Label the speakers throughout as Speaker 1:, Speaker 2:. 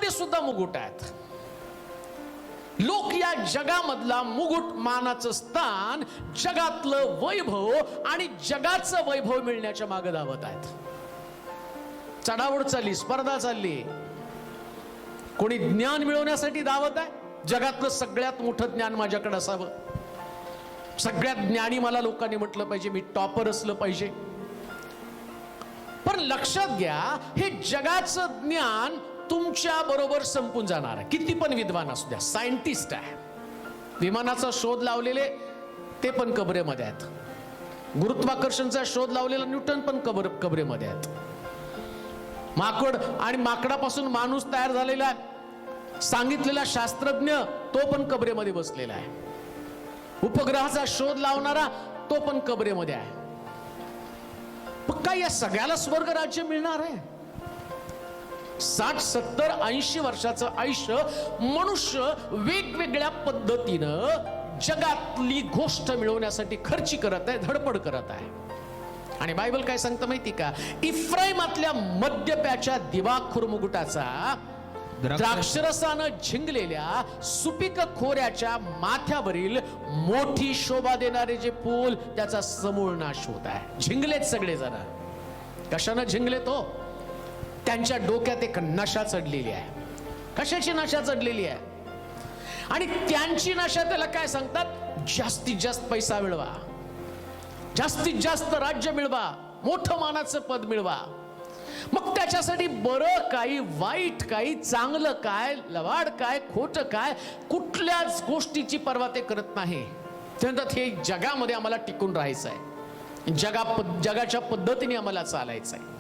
Speaker 1: जगामध्ये सुद्धा मुकुट आहेत. लोक या जगामधला मुकुट मानाचं स्थान, जगातलं वैभव आणि जगाचं वैभव मिळण्याच्या मागे धावत आहेत. चढाओढ चालली, स्पर्धा चालली. कोणी ज्ञान मिळवण्यासाठी धावत आहे. जगातलं सगळ्यात मोठं ज्ञान माझ्याकडे असावं, सगळ्यात ज्ञानी मला लोकांनी म्हटलं पाहिजे, मी टॉपर असलं पाहिजे. पण लक्षात घ्या, हे जगाचं ज्ञान तुमच्या बरोबर संपून जाणार आहे. किती पण विद्वान असू द्या, सायंटिस्ट आहे, विमानाचा शोध लावलेले ते पण कबरेमध्ये आहेत. गुरुत्वाकर्षणचा शोध लावलेला न्यूटन पण कबरेमध्ये आहेत. माकड आणि माकडापासून माणूस तयार झालेला आहे, सांगितलेला शास्त्रज्ञ तो पण कबरेमध्ये बसलेला आहे. उपग्रहाचा शोध लावणारा तो पण कबरेमध्ये आहे. मग काय या सगळ्याला स्वर्ग राज्य मिळणार आहे? 60, 70, 80 वर्षाचं आयुष्य मनुष्य वेगवेगळ्या पद्धतीनं जगातली गोष्ट मिळवण्यासाठी खर्ची करत आहे, धडपड करत आहे. आणि बायबल काय सांगतं माहिती का? इफ्राईमातल्या मद्यप्याच्या दिवाखोर मुकुटाचा द्राक्षरसानं झिंगलेल्या सुपीक खोऱ्याच्या माथ्यावरील मोठी शोभा देणारे जे फूल, त्याचा समूळ नाश होत आहे. झिंगलेत सगळे जण. कशानं झिंगले? तो त्यांच्या डोक्यात एक नशा चढलेली आहे. कशाची नशा चढलेली आहे? आणि त्यांची नशा त्याला काय सांगतात? जास्तीत जास्त पैसा मिळवा, जास्तीत जास्त राज्य मिळवा, मोठं मानाचं पद मिळवा. मग त्याच्यासाठी बरं काही, वाईट काही, चांगलं काय, लवाड काय, खोटं काय, कुठल्याच गोष्टीची पर्वा ते करत नाही. ते म्हणतात हे जगामध्ये आम्हाला टिकून राहायचं आहे, जगाच्या पद्धतीने आम्हाला चालायचं आहे.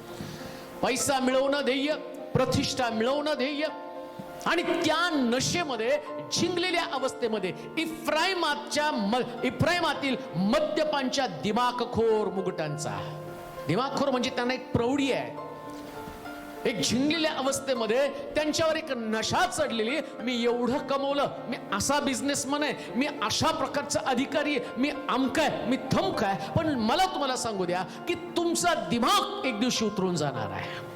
Speaker 1: पैसा मिळवणं ध्येय, प्रतिष्ठा मिळवणं ध्येय. आणि त्या नशेमध्ये झिंगलेल्या अवस्थेमध्ये इफ्राईमातील मद्यपांच्या दिमाखोर मुकुटांचा, दिमाखोर म्हणजे त्यांना एक प्रौढी आहे, एक झिंगलेल्या अवस्थेमध्ये त्यांच्यावर एक नशा चढलेली. मी एवढं कमवलं, मी असा बिझनेसमन आहे, मी अशा प्रकारचा अधिकारी आहे, मी अमकाय, मी थमकाय. पण मला तुम्हाला सांगू द्या की तुमचा दिमाग एक दिवशी उतरून जाणार आहे.